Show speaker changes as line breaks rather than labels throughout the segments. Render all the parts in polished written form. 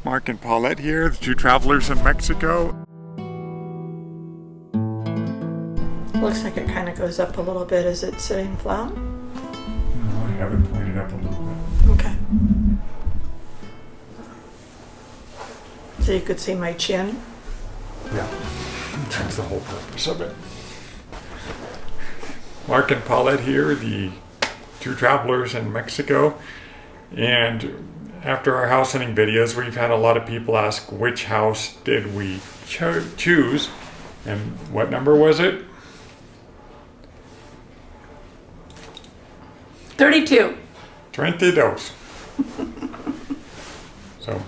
Mark and Paulette here, the two travelers in Mexico.
Looks like it kind of goes up a little bit. Is it sitting flat?
No, I have it pointed up a little bit.
Okay. So you could see my chin?
Yeah, that's the whole purpose of it. Mark and Paulette here, the two travelers in Mexico. And after our house hunting videos, we've had a lot of people ask which house did we choose, and what number was it?
32.
22. So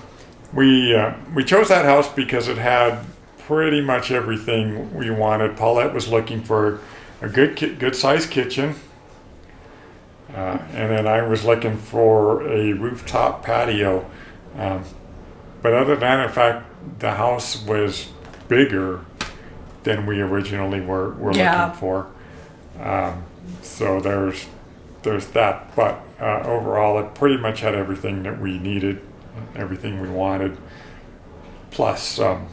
we chose that house because it had pretty much everything we wanted. Paulette was looking for a good sized kitchen. And then I was looking for a rooftop patio. But other than that, in fact, the house was bigger than we originally were looking for. So there's that. But overall, it pretty much had everything that we needed, everything we wanted, plus some.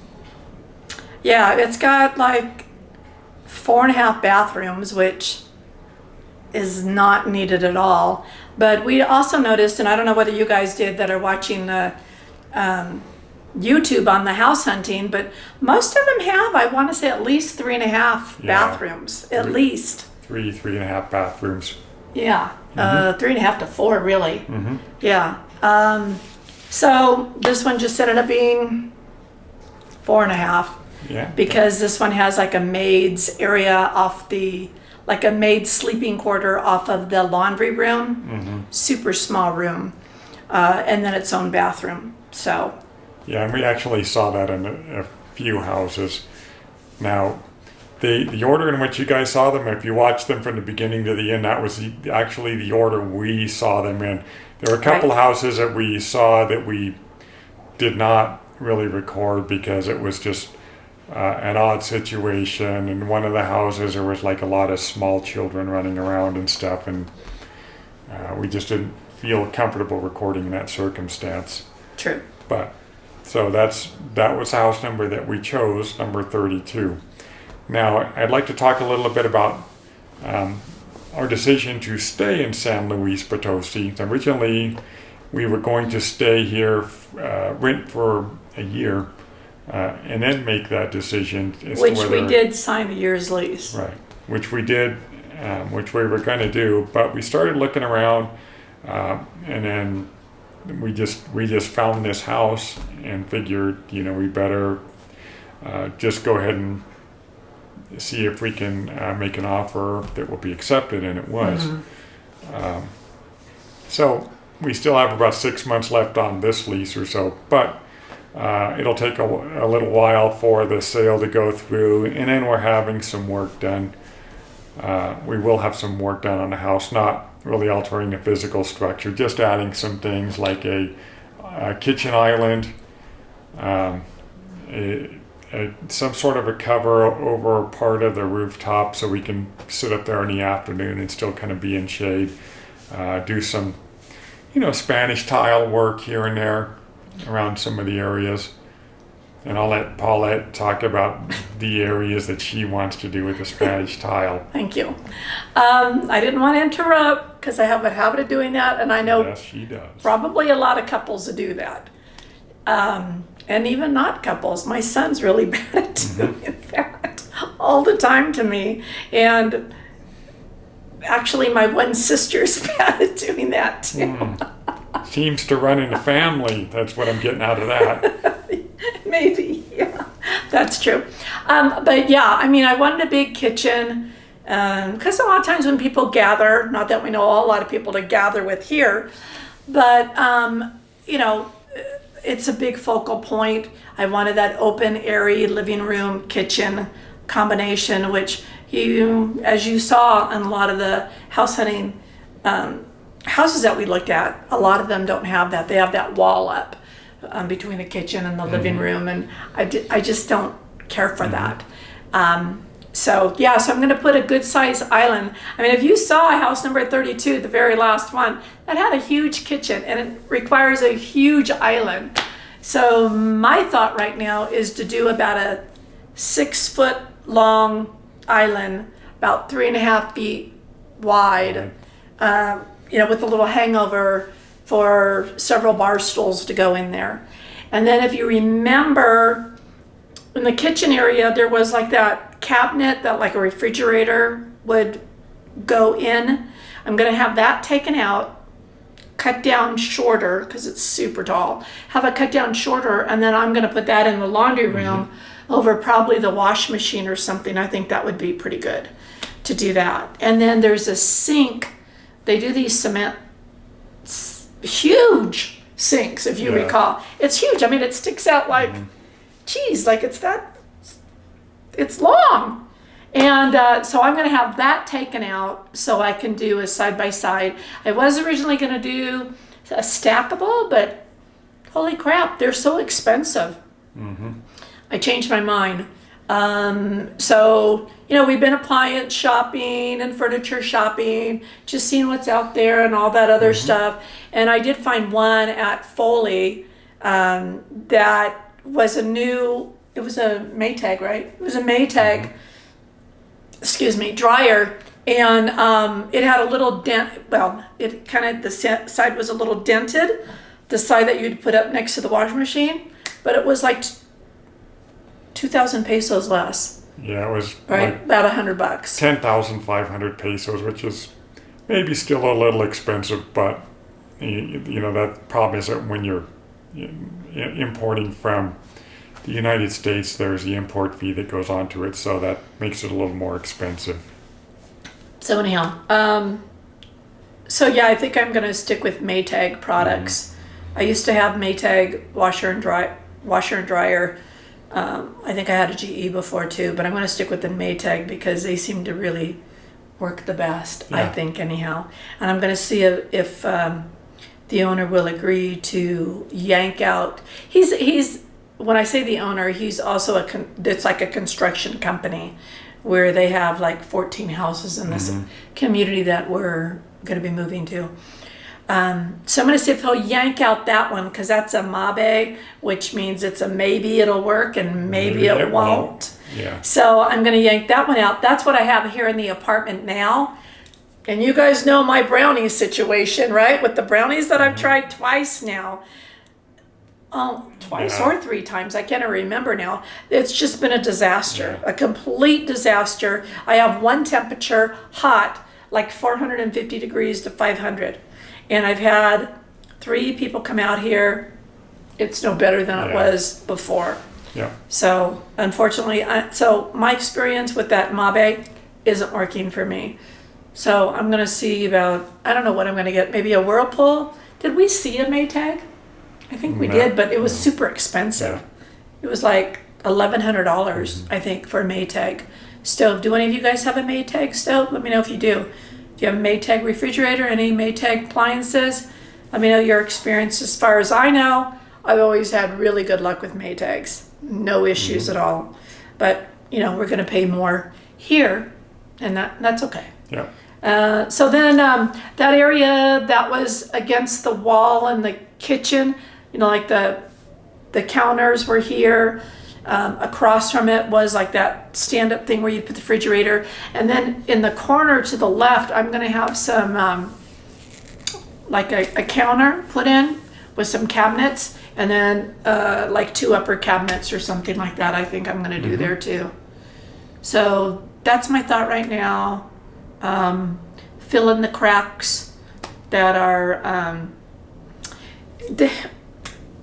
Yeah, it's got like 4.5 bathrooms, which is not needed at all. But we also noticed, and I don't know whether you guys did that are watching the YouTube on the house hunting, but most of them have, I want to say, at least 3.5 bathrooms, at least.
3.5 bathrooms.
Yeah, 3.5 to 4, really.
Mm-hmm.
Yeah. So this one just ended up being 4.5.
Yeah.
Because this one has like a maid's area like a maid's sleeping quarter off of the laundry room, super small room, and then its own bathroom. So.
Yeah, and we actually saw that in a few houses. Now, the order in which you guys saw them, if you watched them from the beginning to the end, that was actually the order we saw them in. There were a couple houses that we saw that we did not really record because it was just an odd situation. In one of the houses there was like a lot of small children running around and stuff, and we just didn't feel comfortable recording in that circumstance.
True.
But so that was house number that we chose, number 32. Now I'd like to talk a little bit about our decision to stay in San Luis Potosi. Originally we were going to stay here, rent for a year, and then make that decision as
which
to whether,
we did sign a year's lease.
Right, which we did, which we were going to do, but we started looking around, and then we just found this house and figured, we better just go ahead and see if we can make an offer that will be accepted, and it was. So we still have about 6 months left on this lease or so, but it'll take a little while for the sale to go through, and then we're having some work done. We will have some work done on the house, not really altering the physical structure, just adding some things like a kitchen island, some sort of a cover over part of the rooftop so we can sit up there in the afternoon and still kind of be in shade. Do some, Spanish tile work here and there around some of the areas. And I'll let Paulette talk about the areas that she wants to do with the Spanish tile.
Thank you. I didn't want to interrupt because I have a habit of doing that, and I know
yes, she does.
Probably a lot of couples that do that. And even not couples. My son's really bad at doing that all the time to me. And actually my one sister's bad at doing that too.
Seems to run in the family. That's what I'm getting out of that.
Maybe, yeah, that's true. But yeah, I wanted a big kitchen because a lot of times when people gather, not that we know a lot of people to gather with here, but it's a big focal point. I wanted that open, airy living room, kitchen combination, which as you saw in a lot of the house hunting houses that we looked at, a lot of them don't have that. They have that wall up between the kitchen and the living room, and I just don't care for that. So yeah, so I'm going to put a good size island. I mean, if you saw house number 32, the very last one, that had a huge kitchen and it requires a huge island. So my thought right now is to do about a 6-foot long island, about 3.5 feet wide, with a little hangover for several bar stools to go in there. And then if you remember, in the kitchen area, there was like that cabinet that like a refrigerator would go in. I'm going to have that taken out, cut down shorter because it's super tall. Have it cut down shorter, and then I'm going to put that in the laundry room over probably the wash machine or something. I think that would be pretty good to do that. And then there's a sink. They do these cement, huge sinks, if you recall. It's huge. I mean, it sticks out like, geez, like it's long. And so I'm going to have that taken out so I can do a side-by-side. I was originally going to do a stackable, but holy crap, they're so expensive. I changed my mind. So, we've been appliance shopping and furniture shopping, just seeing what's out there and all that other stuff. And I did find one at Foley that was it was a Maytag, right? It was a Maytag, dryer. And it had a little dent. Well, it kind of, the side was a little dented, the side that you'd put up next to the washing machine. But it was like 2,000 pesos less.
Yeah, it was
right,
like
about $100.
10,500 pesos, which is maybe still a little expensive, but that problem is that when you're importing from the United States, there's the import fee that goes onto it, so that makes it a little more expensive.
So anyhow, I think I'm going to stick with Maytag products. I used to have Maytag washer and dryer. I think I had a GE before too, but I'm going to stick with the Maytag because they seem to really work the best, I think, anyhow. And I'm going to see if the owner will agree to yank out. He's when I say the owner, he's also it's like a construction company where they have like 14 houses in this community that we're going to be moving to. So I'm going to see if he'll yank out that one because that's a Mabe, which means it's a maybe it'll work and maybe it won't.
Yeah.
So I'm going to yank that one out. That's what I have here in the apartment now. And you guys know my brownie situation, right? With the brownies that I've tried twice now. Twice or 3 times. I can't remember now. It's just been a disaster, a complete disaster. I have one temperature, hot, like 450 degrees to 500. And I've had 3 people come out here. It's no better than it was before.
Yeah.
So unfortunately, so my experience with that Mabe isn't working for me. So I'm going to see about, I don't know what I'm going to get. Maybe a Whirlpool. Did we see a Maytag? I think we did, but it was super expensive.
Yeah.
It was like $1,100, I think, for a Maytag stove. Do any of you guys have a Maytag stove? Let me know if you do. Do you have a Maytag refrigerator? Any Maytag appliances? Let me know your experience. As far as I know, I've always had really good luck with Maytags. No issues at all. But, we're going to pay more here, and that's okay.
Yeah.
So then that area that was against the wall in the kitchen, like the counters were here. Across from it was like that stand-up thing where you put the refrigerator. And then in the corner to the left, I'm going to have some, like a counter put in with some cabinets. And then like 2 upper cabinets or something like that I think I'm going to do there too. So that's my thought right now. Fill in the cracks that are...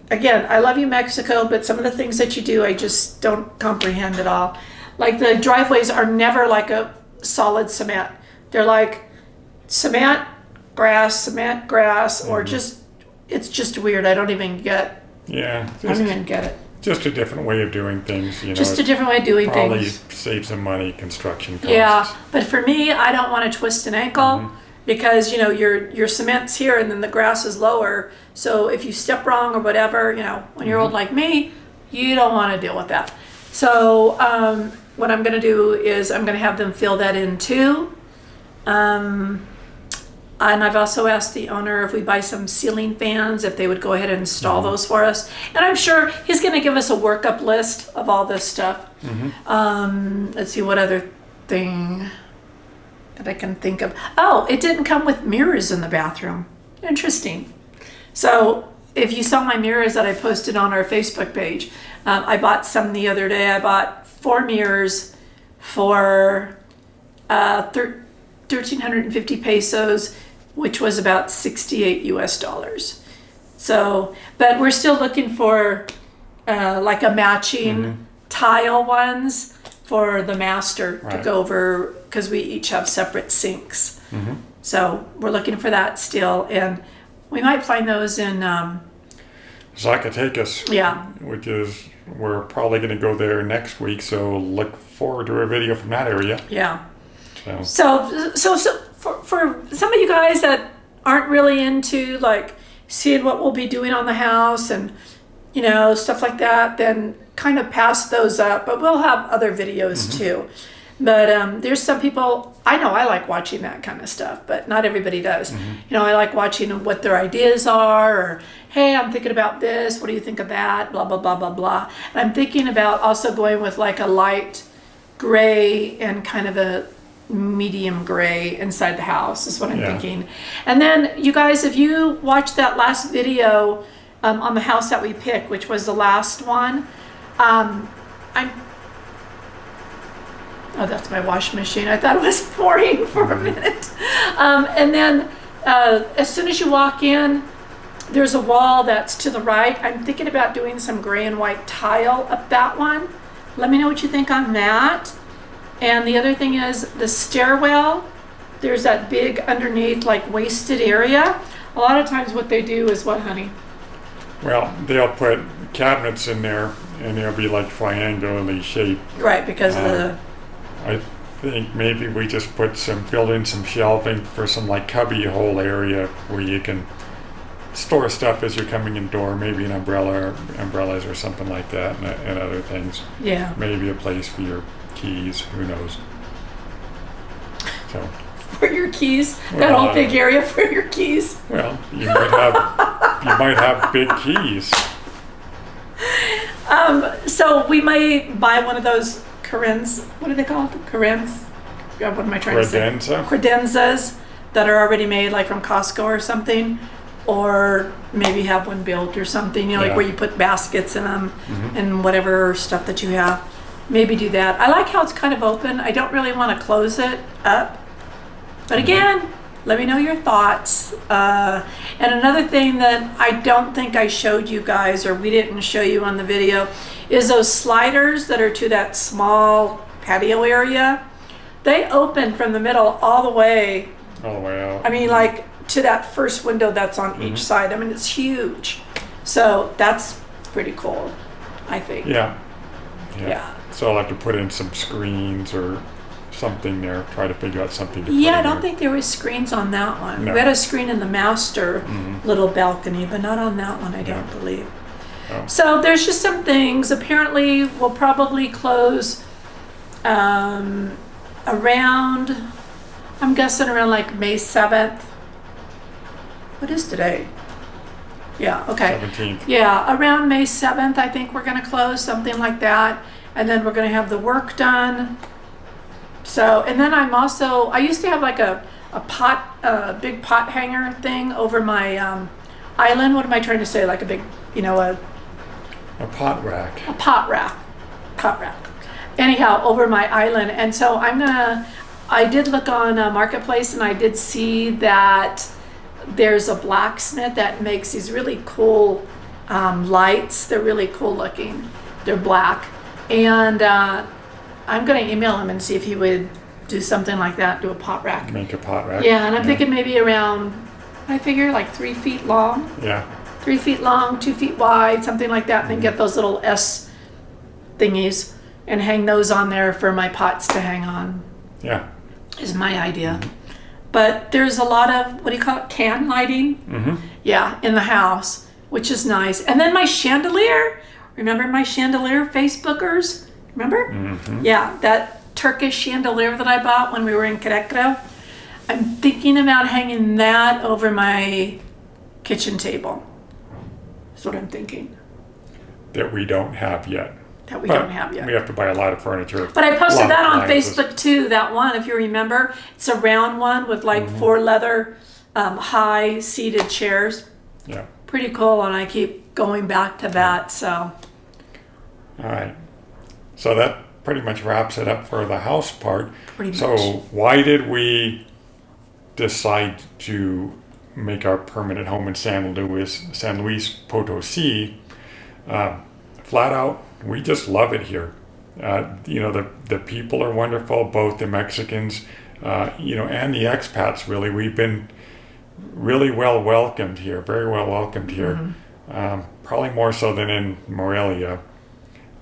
Again, I love you, Mexico, but some of the things that you do, I just don't comprehend at all. Like the driveways are never like a solid cement. They're like cement, grass, or just, it's just weird. I don't even get.
Yeah.
I don't even get it.
Just a different way of doing things.
Just a different way of doing things.
Probably save some money, construction costs.
Yeah, but for me, I don't want to twist an ankle. Because your cement's here and then the grass is lower. So if you step wrong or whatever, when you're old like me, you don't want to deal with that. So what I'm going to do is I'm going to have them fill that in too. And I've also asked the owner if we buy some ceiling fans, if they would go ahead and install those for us. And I'm sure he's going to give us a workup list of all this stuff. Let's see what other thing that I can think of. Oh, it didn't come with mirrors in the bathroom. Interesting. So if you saw my mirrors that I posted on our Facebook page, I bought some the other day. I bought 4 mirrors for 1,350 pesos, which was about 68 US dollars. So, but we're still looking for like a matching tile ones for the master to go over, because we each have separate sinks. So we're looking for that still, and we might find those in
Zacatecas.
Yeah.
Which is, we're probably going to go there next week, so look forward to a video from that area.
Yeah. So for some of you guys that aren't really into like seeing what we'll be doing on the house and, you know, stuff like that, then kind of pass those up. But we'll have other videos too. But there's some people, I know I like watching that kind of stuff, but not everybody does. You know, I like watching what their ideas are, or, hey, I'm thinking about this. What do you think of that? Blah, blah, blah, blah, blah. And I'm thinking about also going with like a light gray and kind of a medium gray inside the house is what I'm thinking. And then you guys, if you watched that last video on the house that we picked, which was the last one, oh, that's my washing machine. I thought it was pouring for a minute. And then as soon as you walk in, there's a wall that's to the right. I'm thinking about doing some gray and white tile up that one. Let me know what you think on that. And the other thing is the stairwell, there's that big underneath like wasted area. A lot of times what they do is what, honey?
Well, they'll put cabinets in there and they'll be like triangularly shaped.
Right, because of the...
I think maybe we just build in some shelving for some like cubby hole area where you can store stuff as you're coming in door, maybe an umbrellas or something like that, and other things. Yeah. Maybe a place for your keys, who knows. So
for your keys, that whole big area for your keys.
Well, you might have big keys.
So we may buy one of those what are they called? What am I trying to say? Credenzas that are already made, like from Costco or something, or maybe have one built or something, you know, like where you put baskets in them and whatever stuff that you have. Maybe do that. I like how it's kind of open. I don't really want to close it up. But again, let me know your thoughts. And another thing that I don't think I showed you guys, or we didn't show you on the video, is those sliders that are to that small patio area. They open from the middle all the way
out.
I mean, like to that first window that's on each side. I mean, it's huge. So that's pretty cool, I think.
Yeah. So I'll have to put in some screens or something there, try to figure out something to put in
I don't think there was screens on that one. No. We had a screen in the master little balcony, but not on that one, I don't believe. Oh. So there's just some things. Apparently we'll probably close around, I'm guessing around like May 7th. What is today? Yeah, okay.
17th.
Yeah, around May 7th, I think we're going to close, something like that. And then we're going to have the work done. So, and then I used to have like a big pot hanger thing over my island. What am I trying to say? Like a big, a
pot rack.
A pot rack. Anyhow, over my island. And so I did look on Marketplace, and I did see that there's a blacksmith that makes these really cool lights. They're really cool looking. They're black. And I'm going to email him and see if he would do something like that, do a pot rack.
Make a pot rack.
Yeah, and I'm thinking maybe around, I figure like 3 feet long.
Yeah.
3 feet long, 2 feet wide, something like that. And then get those little S thingies and hang those on there for my pots to hang on.
Yeah.
Is my idea. But there's a lot of, what do you call it, can lighting? Yeah, in the house, which is nice. And then my chandelier, remember my chandelier, Facebookers? Remember? Yeah, that Turkish chandelier that I bought when we were in Querétaro. I'm thinking about hanging that over my kitchen table. That's what I'm thinking.
That we don't have yet.
That we don't have yet.
We have to buy a lot of furniture.
But I posted that on
appliances.
Facebook too, that one, if you remember. It's a round one with like 4 leather high seated chairs.
Yeah.
Pretty cool, and I keep going back to that, so.
All right. So that pretty much wraps it up for the house part.
Pretty much.
So why did we decide to make our permanent home in San Luis Potosi? Flat out, we just love it here. The people are wonderful, both the Mexicans, and the expats. Really, we've been really well welcomed here, very well welcomed here. Probably more so than in Morelia.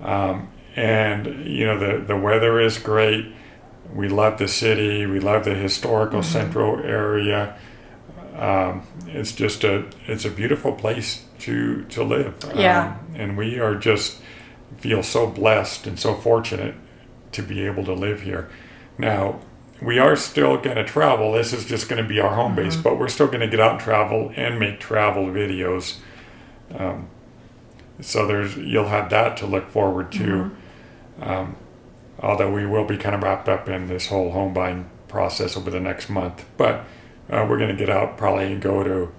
And the weather is great. We love the city. We love the historical central area. It's just it's a beautiful place to live.
Yeah.
And we are just feel so blessed and so fortunate to be able to live here. Now, we are still going to travel. This is just going to be our home base, but we're still going to get out and travel and make travel videos. So you'll have that to look forward to. Although we will be kind of wrapped up in this whole home buying process over the next month. But we're going to get out probably and go to,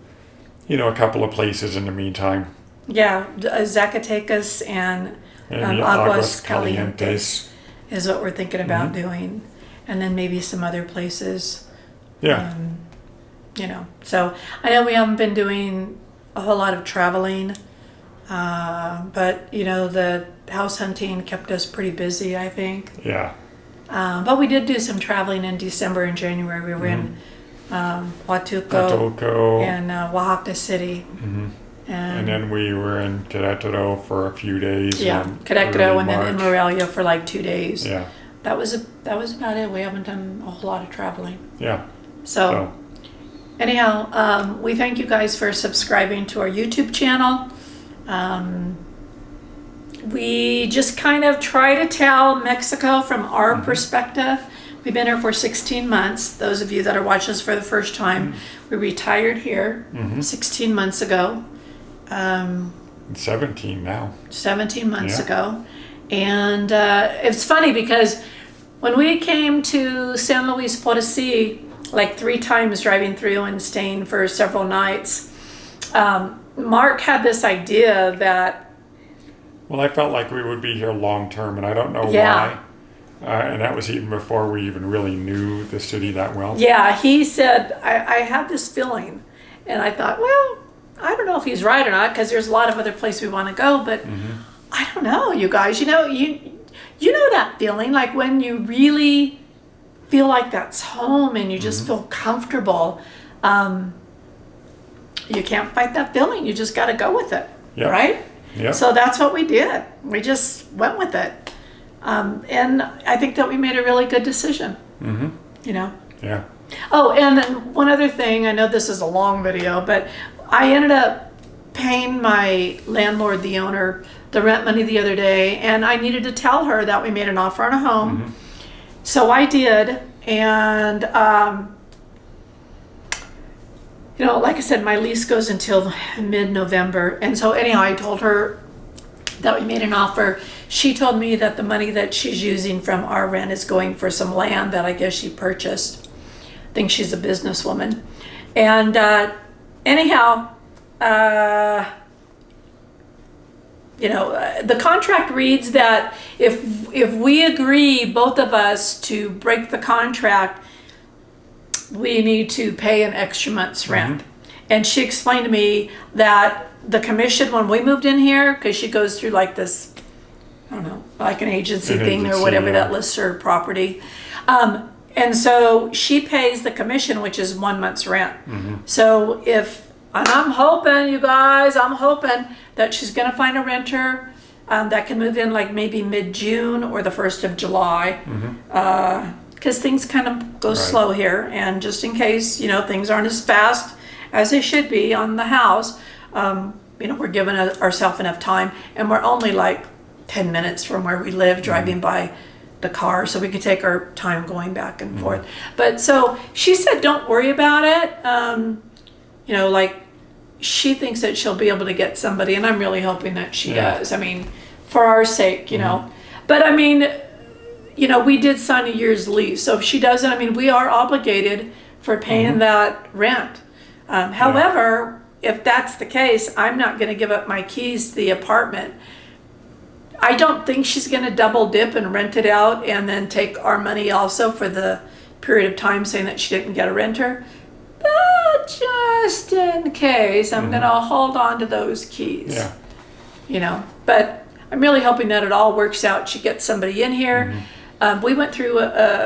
a couple of places in the meantime.
Yeah, Zacatecas and
Maybe
Aguas Calientes is what we're thinking about doing. And then maybe some other places.
Yeah.
So I know we haven't been doing a whole lot of traveling. But the house hunting kept us pretty busy, I think.
Yeah.
But we did do some traveling in December and January. We were in Huatulco and Oaxaca City.
And then we were in Querétaro for a few days.
Yeah, Querétaro, and then in Morelia for like 2 days.
Yeah.
That was about it. We haven't done a whole lot of traveling.
Yeah.
So anyhow, we thank you guys for subscribing to our YouTube channel. We just kind of try to tell Mexico from our perspective. We've been here for 16 months. Those of you that are watching us for the first time, we retired here 16 months ago.
17 now.
17 months ago. And it's funny because when we came to San Luis Potosi, like 3 times driving through and staying for several nights, Mark had this idea that...
Well, I felt like we would be here long term, and I don't know why. And that was even before we even really knew the city that well.
Yeah, he said, I had this feeling. And I thought, well, I don't know if he's right or not, because there's a lot of other places we want to go, but I don't know, you guys. You know that feeling, like when you really feel like that's home and you just feel comfortable. You can't fight that feeling. You just got to go with it, right?
Yeah.
So that's what we did. We just went with it. And I think that we made a really good decision.
Yeah.
Oh, and then one other thing. I know this is a long video, but I ended up paying my landlord, the owner, the rent money the other day, and I needed to tell her that we made an offer on a home. So I did, and like I said, my lease goes until mid-November. And so anyhow, I told her that we made an offer. She told me that the money that she's using from our rent is going for some land that I guess she purchased. I think she's a businesswoman. And anyhow, the contract reads that if we agree, both of us, to break the contract, we need to pay an extra month's rent. And she explained to me that the commission, when we moved in here, because she goes through like this, I don't know, like an agency thing or whatever that lists her property. And so she pays the commission, which is 1 month's rent. So and I'm hoping, you guys, that she's going to find a renter that can move in like maybe mid-June or the 1st of July. Because things kind of go slow here, and just in case things aren't as fast as they should be on the house, we're giving ourselves enough time, and we're only like 10 minutes from where we live, driving by the car, so we could take our time going back and forth. But so she said, don't worry about it. You know, like, she thinks that she'll be able to get somebody, and I'm really hoping that she does. I mean, for our sake, you know. But I mean, you know, we did sign a year's lease, so if she doesn't, I mean, we are obligated for paying that rent. However, if that's the case, I'm not going to give up my keys to the apartment. I don't think she's going to double dip and rent it out and then take our money also for the period of time, saying that she didn't get a renter. But just in case, I'm going to hold on to those keys.
Yeah.
You know, but I'm really hoping that it all works out. She gets somebody in here. We went through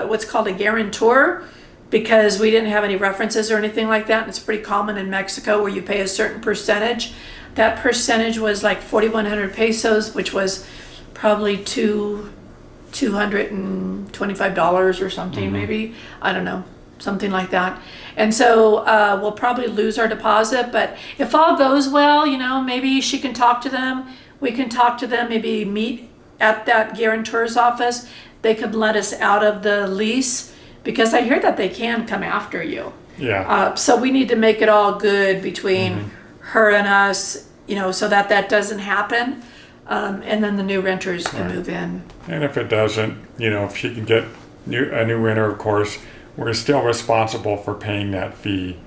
what's called a guarantor, because we didn't have any references or anything like that. And it's pretty common in Mexico, where you pay a certain percentage. That percentage was like 4,100 pesos, which was probably $225 or something, maybe. I don't know, something like that. And so we'll probably lose our deposit. But if all goes well, you know, maybe she can talk to them. We can talk to them, maybe meet at that guarantor's office. They could let us out of the lease, because I hear that they can come after you.
Yeah.
So we need to make it all good between her and us, you know, so that that doesn't happen. And then the new renters can move in.
And if it doesn't, you know, if she can get a new renter, of course, we're still responsible for paying that fee.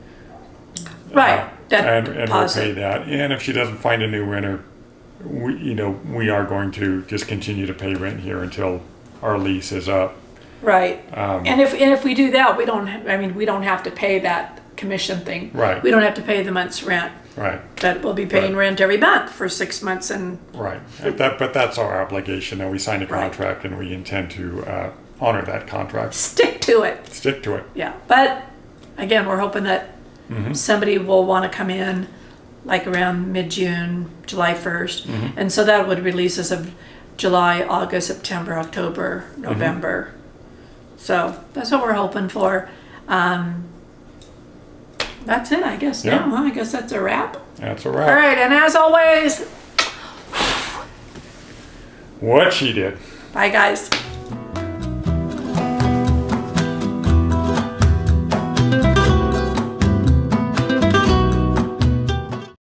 Right.
And we'll pay that. And if she doesn't find a new renter, we are going to just continue to pay rent here until our lease is up.
Right. And if we do that, we don't have to pay that commission thing.
Right.
We don't have to pay the month's rent.
Right.
But we'll be paying rent every month for 6 months. And
right. But that's our obligation. And we signed a contract, and we intend to honor that contract.
Stick to it.
Stick to it.
Yeah. But again, we're hoping that somebody will want to come in like around mid-June, July 1st. And so that would release us of July, August, September, October, November. So that's what we're hoping for. That's it, I guess.
Yeah.
Well, I guess that's a wrap.
That's a wrap.
All right, and as always,
what she did.
bye, guys.